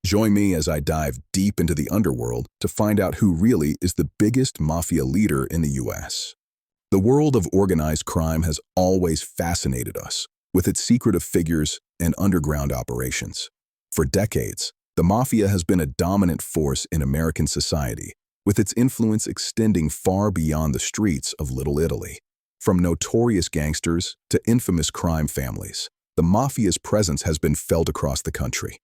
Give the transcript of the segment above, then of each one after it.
Join me as I dive deep into the underworld to find out who really is the biggest mafia leader in the US. The world of organized crime has always fascinated us, with its secretive figures and underground operations. For decades, the mafia has been a dominant force in American society, with its influence extending far beyond the streets of Little Italy. From notorious gangsters to infamous crime families, the mafia's presence has been felt across the country.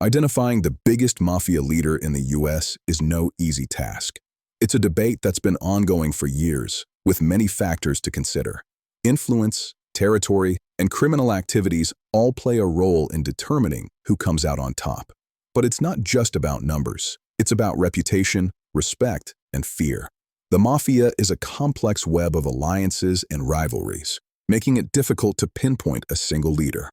Identifying the biggest mafia leader in the US is no easy task. It's a debate that's been ongoing for years, with many factors to consider. Influence, territory, and criminal activities all play a role in determining who comes out on top. But it's not just about numbers. It's about reputation, respect, and fear. The mafia is a complex web of alliances and rivalries, making it difficult to pinpoint a single leader.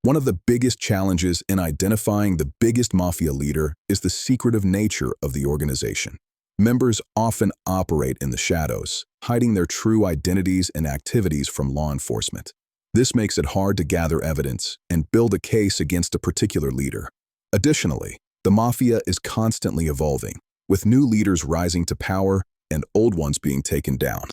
One of the biggest challenges in identifying the biggest mafia leader is the secretive nature of the organization. Members often operate in the shadows, hiding their true identities and activities from law enforcement. This makes it hard to gather evidence and build a case against a particular leader. Additionally, the mafia is constantly evolving, with new leaders rising to power and old ones being taken down.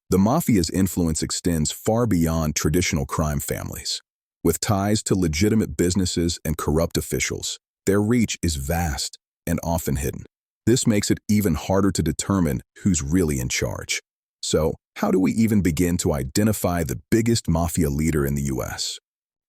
The mafia's influence extends far beyond traditional crime families. With ties to legitimate businesses and corrupt officials, their reach is vast and often hidden. This makes it even harder to determine who's really in charge. So, how do we even begin to identify the biggest mafia leader in the US?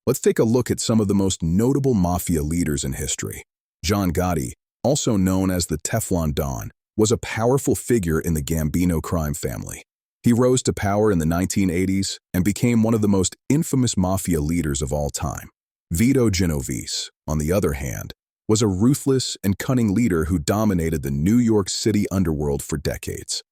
Let's take a look at some of the most notable mafia leaders in history. John Gotti, also known as the Teflon Don, was a powerful figure in the Gambino crime family. He rose to power in the 1980s and became one of the most infamous mafia leaders of all time. Vito Genovese, on the other hand, was a ruthless and cunning leader who dominated the New York City underworld for decades.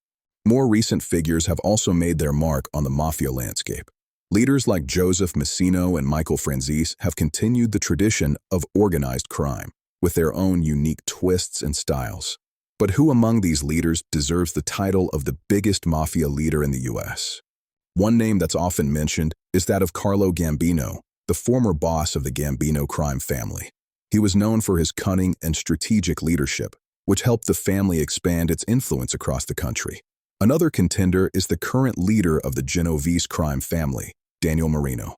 More recent figures have also made their mark on the mafia landscape. Leaders like Joseph Massino and Michael Franzese have continued the tradition of organized crime, with their own unique twists and styles. But who among these leaders deserves the title of the biggest mafia leader in the US? One name that's often mentioned is that of Carlo Gambino, the former boss of the Gambino crime family. He was known for his cunning and strategic leadership, which helped the family expand its influence across the country. Another contender is the current leader of the Genovese crime family, Daniel Marino.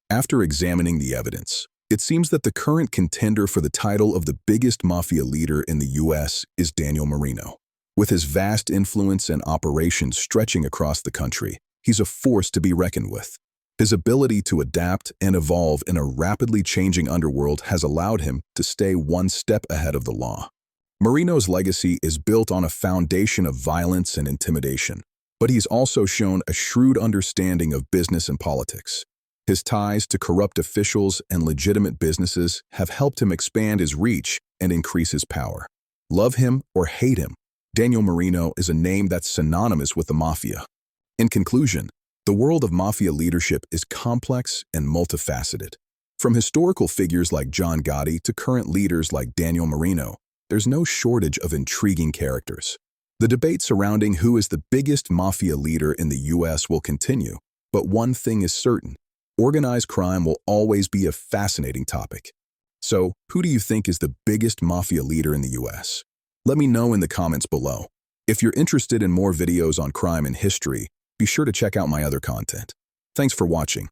After examining the evidence, it seems that the current contender for the title of the biggest mafia leader in the US is Daniel Marino. With his vast influence and operations stretching across the country, he's a force to be reckoned with. His ability to adapt and evolve in a rapidly changing underworld has allowed him to stay one step ahead of the law. Marino's legacy is built on a foundation of violence and intimidation, but he's also shown a shrewd understanding of business and politics. His ties to corrupt officials and legitimate businesses have helped him expand his reach and increase his power. Love him or hate him, Daniel Marino is a name that's synonymous with the mafia. In conclusion, the world of mafia leadership is complex and multifaceted. From historical figures like John Gotti to current leaders like Daniel Marino, there's no shortage of intriguing characters. The debate surrounding who is the biggest mafia leader in the US will continue, but one thing is certain: organized crime will always be a fascinating topic. So, who do you think is the biggest mafia leader in the US? Let me know in the comments below. If you're interested in more videos on crime and history, be sure to check out my other content. Thanks for watching.